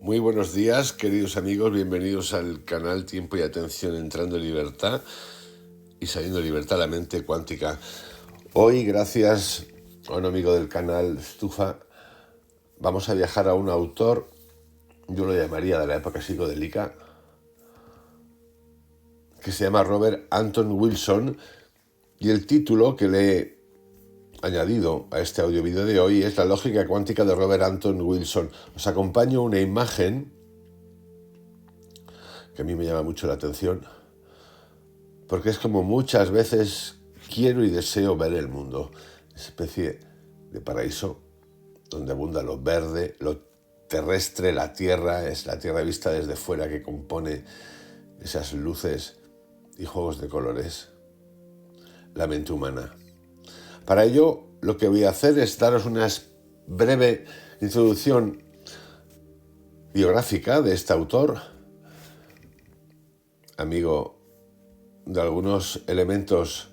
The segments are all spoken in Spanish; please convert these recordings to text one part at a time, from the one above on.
Muy buenos días, queridos amigos, bienvenidos al canal Tiempo y Atención Entrando en Libertad y Saliendo de Libertad, la mente cuántica. Hoy, gracias a un amigo del canal Stufa, vamos a viajar a un autor, yo lo llamaría de la época psicodélica, que se llama Robert Anton Wilson, y el título que le he añadido a este audio vídeo de hoy es La lógica cuántica de Robert Anton Wilson. Os acompaño una imagen que a mí me llama mucho la atención, porque es como muchas veces quiero y deseo ver el mundo, esa especie de paraíso donde abunda lo verde, lo terrestre, la tierra, es la tierra vista desde fuera que compone esas luces y juegos de colores, la mente humana. Para ello, lo que voy a hacer es daros una breve introducción biográfica de este autor, amigo de algunos elementos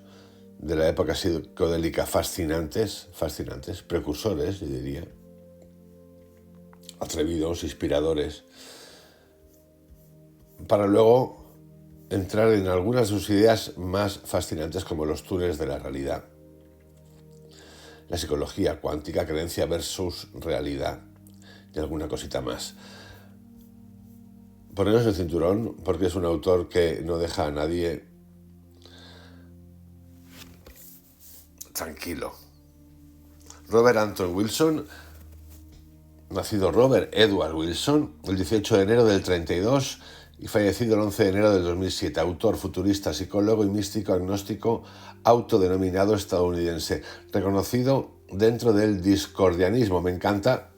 de la época psicodélica fascinantes, precursores, yo diría, atrevidos, inspiradores, para luego entrar en algunas de sus ideas más fascinantes, como los túneles de la realidad, la psicología cuántica, creencia versus realidad y alguna cosita más. Poneros el cinturón, porque es un autor que no deja a nadie tranquilo. Robert Anton Wilson, nacido Robert Edward Wilson, el 18 de enero del 32 y fallecido el 11 de enero del 2007, autor, futurista, psicólogo y místico agnóstico autodenominado estadounidense, reconocido dentro del discordianismo. Me encanta,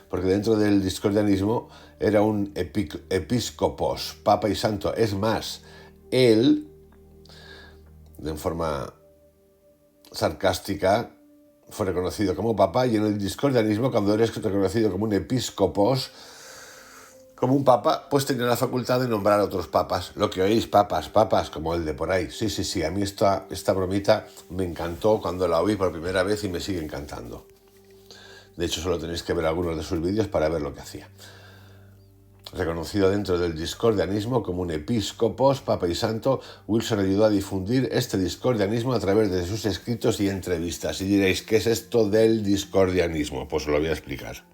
porque dentro del discordianismo era un episcopos, papa y santo. Es más, él, de forma sarcástica, fue reconocido como papa, y en el discordianismo, cuando eres reconocido como un episcopos, como un papa, pues tenía la facultad de nombrar a otros papas. Lo que oís, papas, como el de por ahí. Sí, a mí esta bromita me encantó cuando la oí por primera vez y me sigue encantando. De hecho, solo tenéis que ver algunos de sus vídeos para ver lo que hacía. Reconocido dentro del discordianismo como un episcopos, papa y santo, Wilson ayudó a difundir este discordianismo a través de sus escritos y entrevistas. Y diréis, ¿qué es esto del discordianismo? Pues os lo voy a explicar.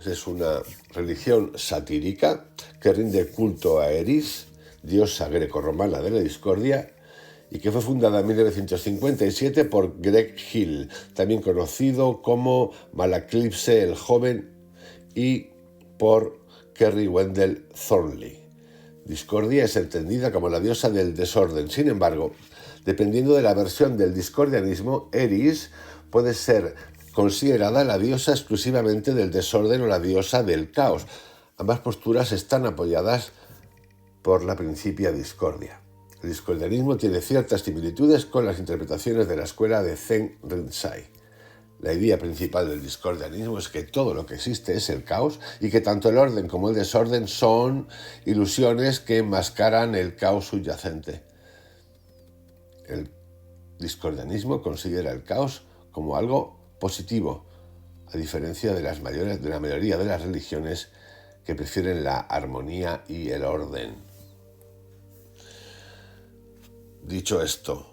Es una religión satírica que rinde culto a Eris, diosa grecorromana de la discordia, y que fue fundada en 1957 por Greg Hill, también conocido como Malaclipse el Joven, y por Kerry Wendell Thornley. Discordia es entendida como la diosa del desorden. Sin embargo, dependiendo de la versión del discordianismo, Eris puede ser considerada la diosa exclusivamente del desorden o la diosa del caos. Ambas posturas están apoyadas por la principia discordia. El discordianismo tiene ciertas similitudes con las interpretaciones de la escuela de Zen Rinzai. La idea principal del discordianismo es que todo lo que existe es el caos y que tanto el orden como el desorden son ilusiones que enmascaran el caos subyacente. El discordianismo considera el caos como algo positivo, a diferencia de la mayoría de las religiones que prefieren la armonía y el orden. Dicho esto,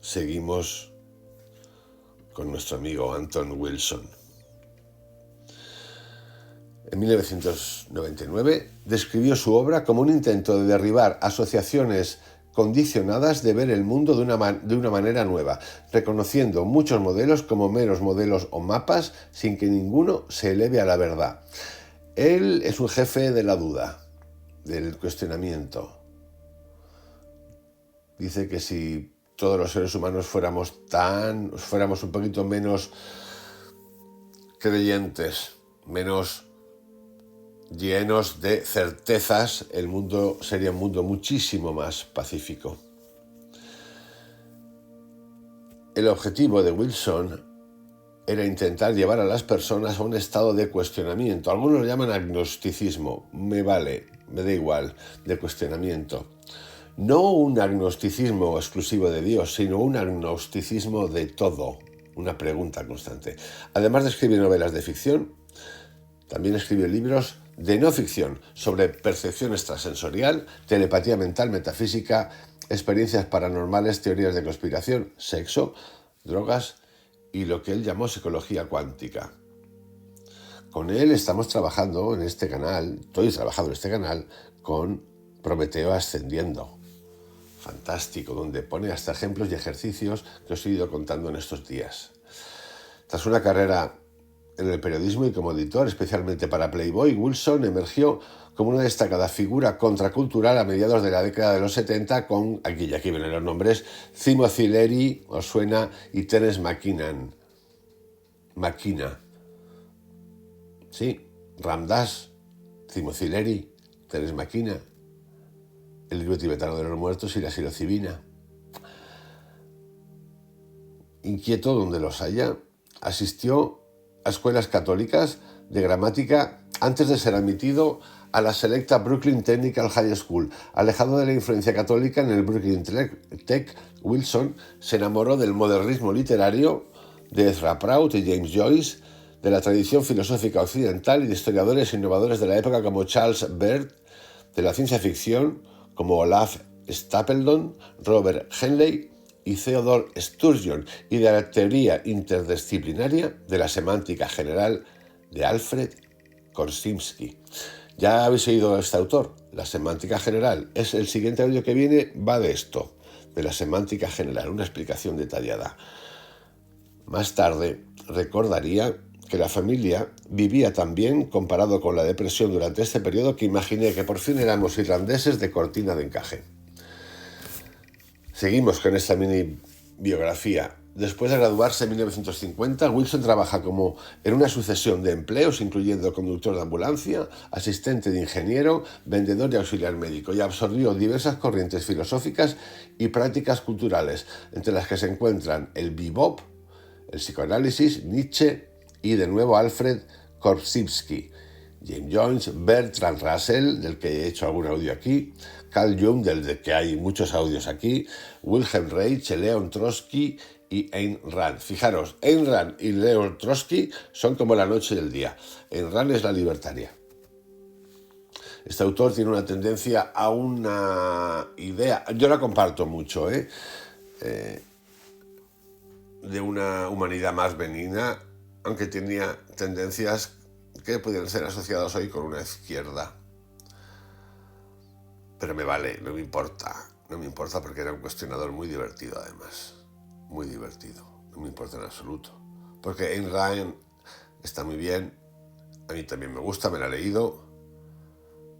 seguimos con nuestro amigo Anton Wilson. En 1999 describió su obra como un intento de derribar asociaciones condicionadas de ver el mundo de una manera nueva, reconociendo muchos modelos como meros modelos o mapas sin que ninguno se eleve a la verdad. Él es un jefe de la duda, del cuestionamiento. Dice que si todos los seres humanos fuéramos un poquito menos creyentes, menos llenos de certezas, el mundo sería un mundo muchísimo más pacífico. El objetivo de Wilson era intentar llevar a las personas a un estado de cuestionamiento. Algunos lo llaman agnosticismo. Me vale, me da igual, de cuestionamiento. No un agnosticismo exclusivo de Dios, sino un agnosticismo de todo, una pregunta constante. Además de escribir novelas de ficción, también escribió libros de no ficción sobre percepción extrasensorial, telepatía mental, metafísica, experiencias paranormales, teorías de conspiración, sexo, drogas y lo que él llamó psicología cuántica. Con él estamos trabajando en este canal, estoy trabajando en este canal con Prometeo Ascendiendo. Fantástico, donde pone hasta ejemplos y ejercicios que os he ido contando en estos días. Tras una carrera en el periodismo y como editor, especialmente para Playboy, Wilson emergió como una destacada figura contracultural a mediados de la década de los 70 con, aquí vienen los nombres, Timothy Leary, os suena, y Terence McKenna. Sí, Ram Dass, Timothy Leary, Terence McKenna, el libro tibetano de los muertos y la psilocibina. Inquieto donde los haya, asistió a escuelas católicas de gramática antes de ser admitido a la selecta Brooklyn Technical High School. Alejado de la influencia católica en el Brooklyn Tech, Wilson se enamoró del modernismo literario de Ezra Pound y James Joyce, de la tradición filosófica occidental y de historiadores innovadores de la época como Charles Baird, de la ciencia ficción como Olaf Stapledon, Robert Heinlein y Theodore Sturgeon, y de la teoría interdisciplinaria de la semántica general de Alfred Korzybski. Ya habéis oído a este autor, la semántica general. Es el siguiente audio que viene, va de esto, de la semántica general, una explicación detallada. Más tarde recordaría que la familia vivía tan bien comparado con la depresión durante este periodo que imaginé que por fin éramos irlandeses de cortina de encaje. Seguimos con esta mini biografía. Después de graduarse en 1950, Wilson trabaja en una sucesión de empleos, incluyendo conductor de ambulancia, asistente de ingeniero, vendedor y auxiliar médico, y absorbió diversas corrientes filosóficas y prácticas culturales, entre las que se encuentran el bebop, el psicoanálisis, Nietzsche y de nuevo Alfred Korzybski, James Joyce, Bertrand Russell, del que he hecho algún audio aquí, Carl Jung, del que hay muchos audios aquí, Wilhelm Reich, Leon Trotsky y Ayn Rand. Fijaros, Ayn Rand y Leon Trotsky son como la noche y el día. Ayn Rand es la libertaria. Este autor tiene una tendencia a una idea, yo la comparto mucho, de una humanidad más benigna, aunque tenía tendencias que pudieran ser asociadas hoy con una izquierda. Pero me vale, no me importa porque era un cuestionador muy divertido además, muy divertido, no me importa en absoluto. Porque Ayn Rand está muy bien, a mí también me gusta, me la he leído,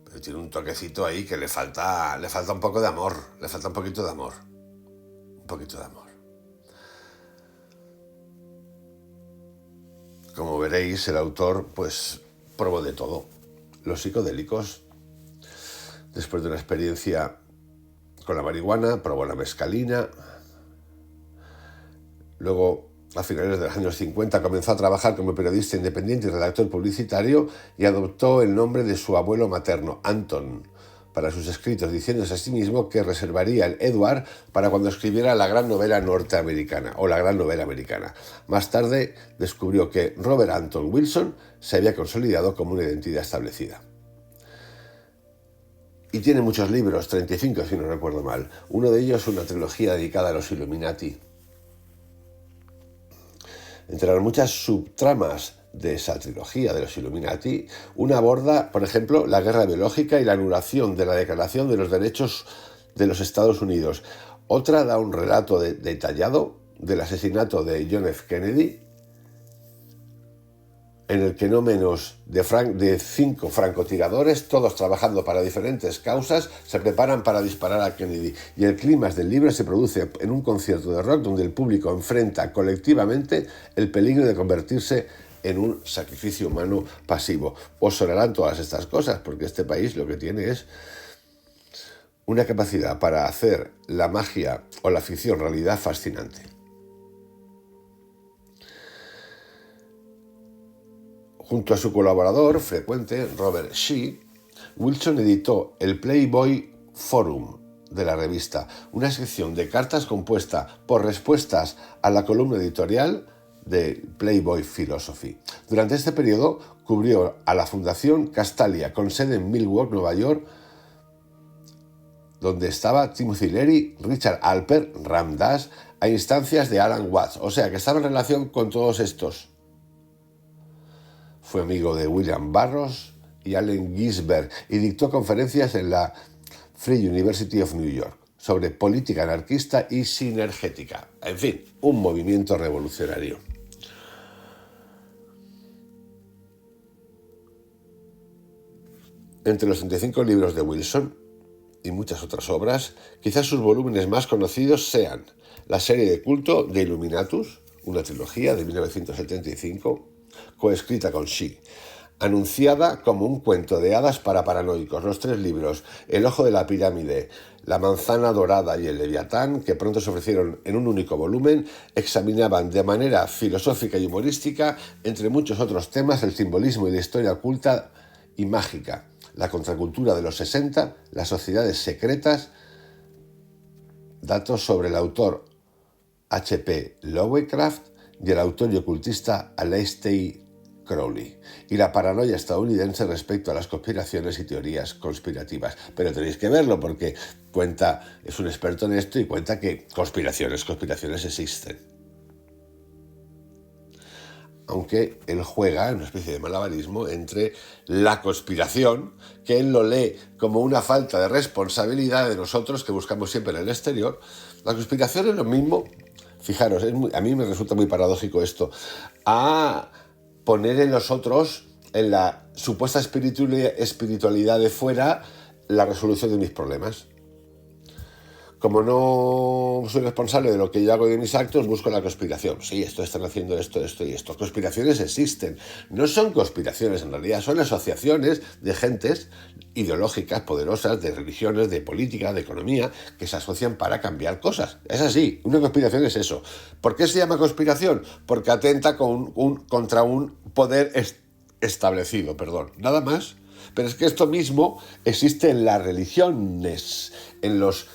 pero tiene un toquecito ahí que le falta un poco de amor, le falta un poquito de amor. Como veréis, el autor pues probó de todo. Los psicodélicos, después de una experiencia con la marihuana, probó la mescalina. Luego, a finales de los años 50, comenzó a trabajar como periodista independiente y redactor publicitario y adoptó el nombre de su abuelo materno, Anton, para sus escritos, diciéndose a sí mismo que reservaría el Edward para cuando escribiera la gran novela norteamericana o la gran novela americana. Más tarde descubrió que Robert Anton Wilson se había consolidado como una identidad establecida. Y tiene muchos libros, 35 si no recuerdo mal. Uno de ellos una trilogía dedicada a los Illuminati. Entre las muchas subtramas de esa trilogía de los Illuminati, una aborda, por ejemplo, la guerra biológica y la anulación de la Declaración de los Derechos de los Estados Unidos. Otra da un relato detallado del asesinato de John F. Kennedy, en el que no menos de 5 francotiradores, todos trabajando para diferentes causas, se preparan para disparar a Kennedy. Y el clímax del libro se produce en un concierto de rock donde el público enfrenta colectivamente el peligro de convertirse en un sacrificio humano pasivo. Os sonarán todas estas cosas, porque este país lo que tiene es una capacidad para hacer la magia o la ficción realidad fascinante. Junto a su colaborador frecuente, Robert Shea, Wilson editó el Playboy Forum de la revista, una sección de cartas compuesta por respuestas a la columna editorial de Playboy Philosophy. Durante este periodo cubrió a la Fundación Castalia, con sede en Milwaukee, Nueva York, donde estaba Timothy Leary, Richard Alpert, Ram Dass, a instancias de Alan Watts. O sea, que estaba en relación con todos estos. Fue amigo de William Burroughs y Allen Ginsberg y dictó conferencias en la Free University of New York sobre política anarquista y sinergética. En fin, un movimiento revolucionario. Entre los 35 libros de Wilson y muchas otras obras, quizás sus volúmenes más conocidos sean la serie de culto de Illuminatus, una trilogía de 1975, coescrita con Xi, anunciada como un cuento de hadas para paranoicos. Los 3 libros, El ojo de la pirámide, La manzana dorada y El leviatán, que pronto se ofrecieron en un único volumen, examinaban de manera filosófica y humorística, entre muchos otros temas, el simbolismo y la historia oculta y mágica, la contracultura de los 60, las sociedades secretas, datos sobre el autor H.P. Lovecraft y el autor y ocultista Aleister Crowley, y la paranoia estadounidense respecto a las conspiraciones y teorías conspirativas. Pero tenéis que verlo porque es un experto en esto y cuenta que conspiraciones existen. Aunque él juega en una especie de malabarismo entre la conspiración, que él lo lee como una falta de responsabilidad de nosotros que buscamos siempre en el exterior. La conspiración es lo mismo, fijaros, a mí me resulta muy paradójico esto, a poner en los otros, en la supuesta espiritualidad de fuera, la resolución de mis problemas. Como no soy responsable de lo que yo hago y de mis actos, busco la conspiración. Sí, están haciendo esto y esto. Conspiraciones existen. No son conspiraciones, en realidad son asociaciones de gentes ideológicas, poderosas, de religiones, de política, de economía, que se asocian para cambiar cosas. Es así, una conspiración es eso. ¿Por qué se llama conspiración? Porque atenta contra un poder establecido, nada más. Pero es que esto mismo existe en las religiones, en los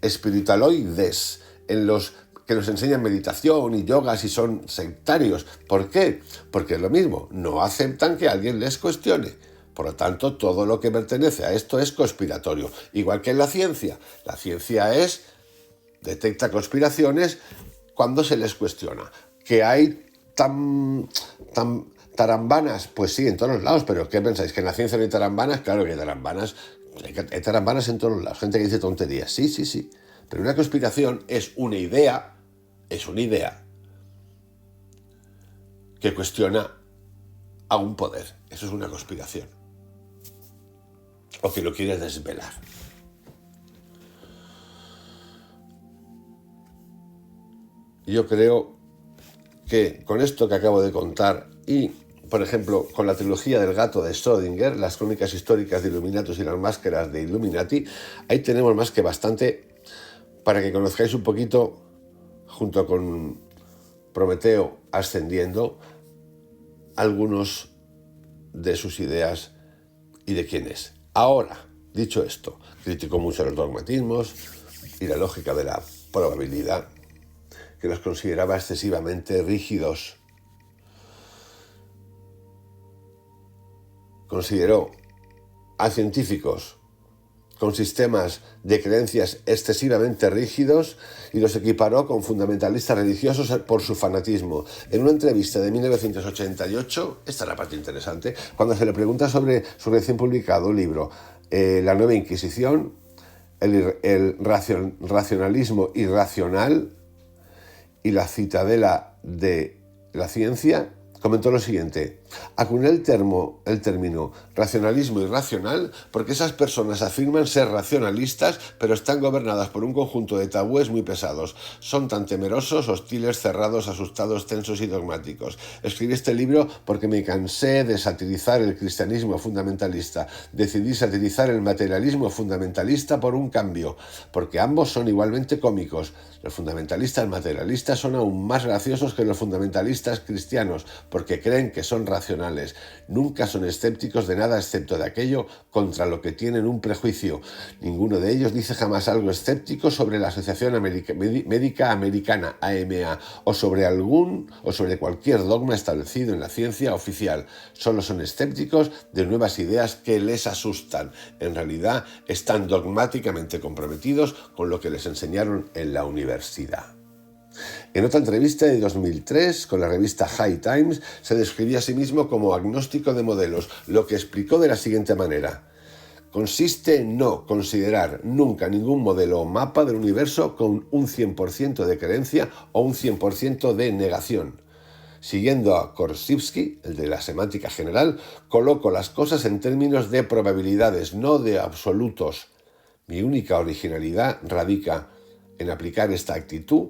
espiritualoides, en los que nos enseñan meditación y yogas y son sectarios. ¿Por qué? Porque es lo mismo, no aceptan que alguien les cuestione. Por lo tanto, todo lo que pertenece a esto es conspiratorio. Igual que en la ciencia. La ciencia detecta conspiraciones cuando se les cuestiona. ¿Que hay tan tarambanas? Pues sí, en todos los lados. ¿Pero qué pensáis? ¿Que en la ciencia no hay tarambanas? Claro que hay tarambanas. Hay tarambanas en todos los lados, gente que dice tonterías, sí. Pero una conspiración es una idea que cuestiona a un poder. Eso es una conspiración. O que lo quiere desvelar. Yo creo que con esto que acabo de contar y, por ejemplo, con la trilogía del gato de Schrödinger, las crónicas históricas de Illuminatus y las máscaras de Illuminati, ahí tenemos más que bastante para que conozcáis un poquito, junto con Prometeo ascendiendo, algunos de sus ideas y de quién es. Ahora, dicho esto, criticó mucho los dogmatismos y la lógica de la probabilidad, que los consideraba excesivamente rígidos. Consideró a científicos con sistemas de creencias excesivamente rígidos y los equiparó con fundamentalistas religiosos por su fanatismo. En una entrevista de 1988, esta es la parte interesante, cuando se le pregunta sobre su recién publicado libro La Nueva Inquisición, el racionalismo irracional y la citadela de la ciencia, comentó lo siguiente: acuñé el término racionalismo irracional porque esas personas afirman ser racionalistas, pero están gobernadas por un conjunto de tabúes muy pesados. Son tan temerosos, hostiles, cerrados, asustados, tensos y dogmáticos. Escribí este libro porque me cansé de satirizar el cristianismo fundamentalista. Decidí satirizar el materialismo fundamentalista por un cambio, porque ambos son igualmente cómicos. Los fundamentalistas materialistas son aún más graciosos que los fundamentalistas cristianos porque creen que son racionales. Nunca son escépticos de nada excepto de aquello contra lo que tienen un prejuicio. Ninguno de ellos dice jamás algo escéptico sobre la Asociación Médica Americana, AMA, o sobre cualquier dogma establecido en la ciencia oficial. Solo son escépticos de nuevas ideas que les asustan. En realidad, están dogmáticamente comprometidos con lo que les enseñaron en la universidad. En otra entrevista de 2003 con la revista High Times se describía a sí mismo como agnóstico de modelos, lo que explicó de la siguiente manera: consiste en no considerar nunca ningún modelo o mapa del universo con un 100% de creencia o un 100% de negación. Siguiendo a Korzybski, el de la semántica general, coloco las cosas en términos de probabilidades, no de absolutos. Mi única originalidad radica en aplicar esta actitud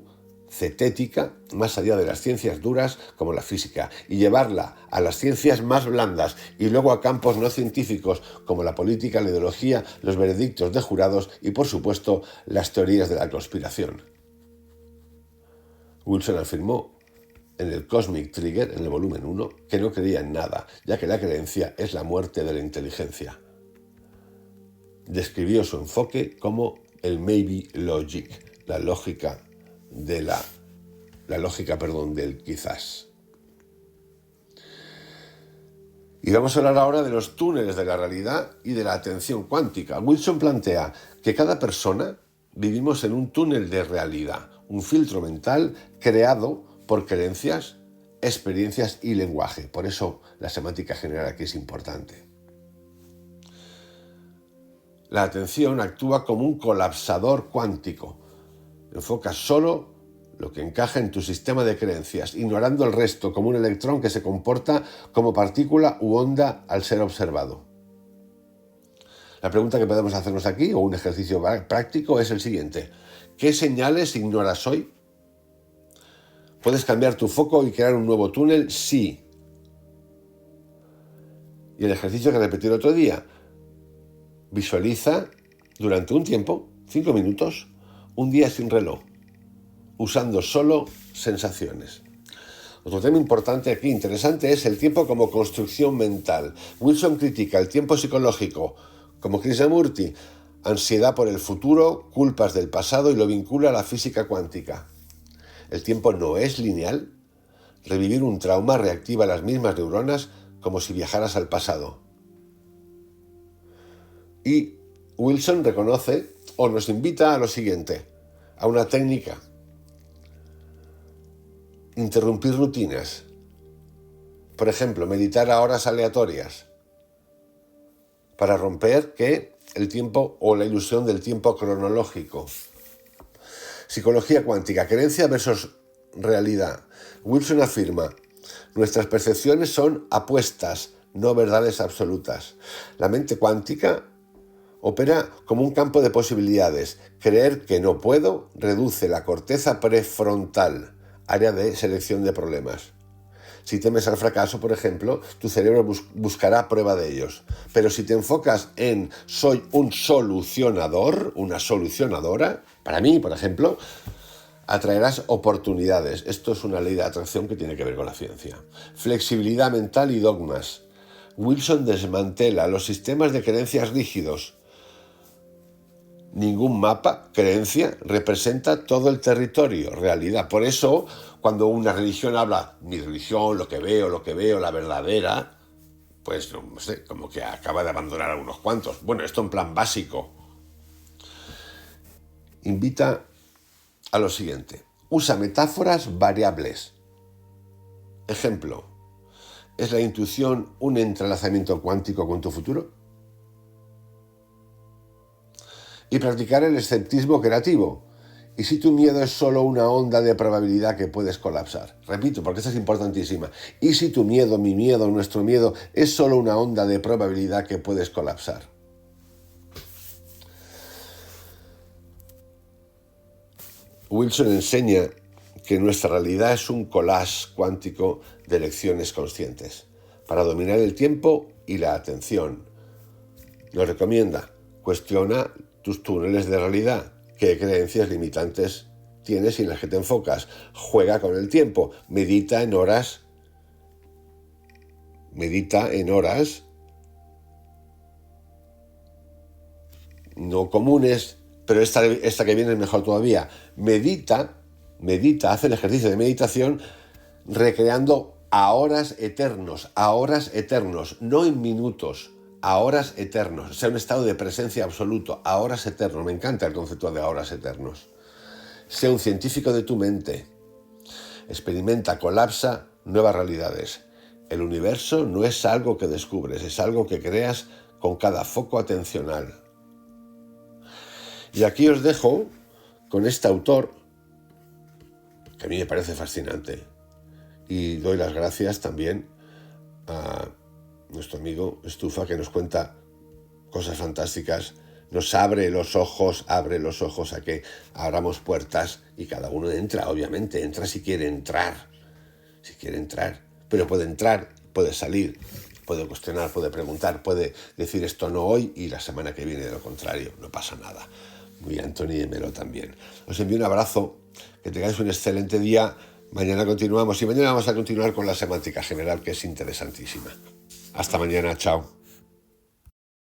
cetética más allá de las ciencias duras como la física y llevarla a las ciencias más blandas y luego a campos no científicos como la política, la ideología, los veredictos de jurados y, por supuesto, las teorías de la conspiración. Wilson afirmó en el Cosmic Trigger, en el volumen 1, que no creía en nada, ya que la creencia es la muerte de la inteligencia. Describió su enfoque como el maybe logic, la lógica del quizás. Y vamos a hablar ahora de los túneles de la realidad y de la atención cuántica. Wilson plantea que cada persona vivimos en un túnel de realidad, un filtro mental creado por creencias, experiencias y lenguaje. Por eso la semántica general aquí es importante. La atención actúa como un colapsador cuántico. Enfocas solo lo que encaja en tu sistema de creencias, ignorando el resto, como un electrón que se comporta como partícula u onda al ser observado. La pregunta que podemos hacernos aquí, o un ejercicio práctico, es el siguiente: ¿qué señales ignoras hoy? ¿Puedes cambiar tu foco y crear un nuevo túnel? Sí. Y el ejercicio que repetí el otro día: visualiza durante un tiempo, 5 minutos, un día sin reloj, usando solo sensaciones. Otro tema importante aquí, interesante, es el tiempo como construcción mental. Wilson critica el tiempo psicológico, como Krishnamurti, ansiedad por el futuro, culpas del pasado, y lo vincula a la física cuántica. El tiempo no es lineal. Revivir un trauma reactiva las mismas neuronas como si viajaras al pasado. Y Wilson reconoce o nos invita a lo siguiente, a una técnica: interrumpir rutinas. Por ejemplo, meditar a horas aleatorias para romper el tiempo o la ilusión del tiempo cronológico. Psicología cuántica, creencia versus realidad. Wilson afirma: nuestras percepciones son apuestas, no verdades absolutas. La mente cuántica opera como un campo de posibilidades. Creer que no puedo reduce la corteza prefrontal, área de selección de problemas. Si temes al fracaso, por ejemplo, tu cerebro buscará prueba de ellos. Pero si te enfocas en soy un solucionador, una solucionadora, para mí, por ejemplo, atraerás oportunidades. Esto es una ley de atracción que tiene que ver con la ciencia. Flexibilidad mental y dogmas. Wilson desmantela los sistemas de creencias rígidos. Ningún mapa, creencia, representa todo el territorio, realidad. Por eso, cuando una religión habla, mi religión, lo que veo, la verdadera, pues no sé, como que acaba de abandonar a unos cuantos. Bueno, esto en plan básico. Invita a lo siguiente: usa metáforas variables. Ejemplo: ¿es la intuición un entrelazamiento cuántico con tu futuro? Y practicar el escepticismo creativo. ¿Y si tu miedo es solo una onda de probabilidad que puedes colapsar? Repito, porque esta es importantísima. ¿Y si tu miedo, mi miedo, nuestro miedo es solo una onda de probabilidad que puedes colapsar? Wilson enseña que nuestra realidad es un collage cuántico de elecciones conscientes para dominar el tiempo y la atención. Nos recomienda: cuestiona tus túneles de realidad, qué creencias limitantes tienes y en las que te enfocas. Juega con el tiempo, medita en horas no comunes, pero esta que viene es mejor todavía. Medita, haz el ejercicio de meditación recreando a horas eternos, no en minutos, a horas eternos, o sea, un estado de presencia absoluto, a horas eternos. Me encanta el concepto de a horas eternos. Sé un científico de tu mente. Experimenta, colapsa nuevas realidades. El universo no es algo que descubres, es algo que creas con cada foco atencional. Y aquí os dejo con este autor, que a mí me parece fascinante. Y doy las gracias también a nuestro amigo Estufa, que nos cuenta cosas fantásticas, nos abre los ojos a que abramos puertas y cada uno entra, obviamente, entra si quiere entrar, pero puede entrar, puede salir, puede cuestionar, puede preguntar, puede decir esto no hoy y la semana que viene de lo contrario, no pasa nada. Muy Anthony de Melo también. Os envío un abrazo, que tengáis un excelente día. Mañana continuamos y mañana vamos a continuar con la semántica general, que es interesantísima. Hasta mañana, chao.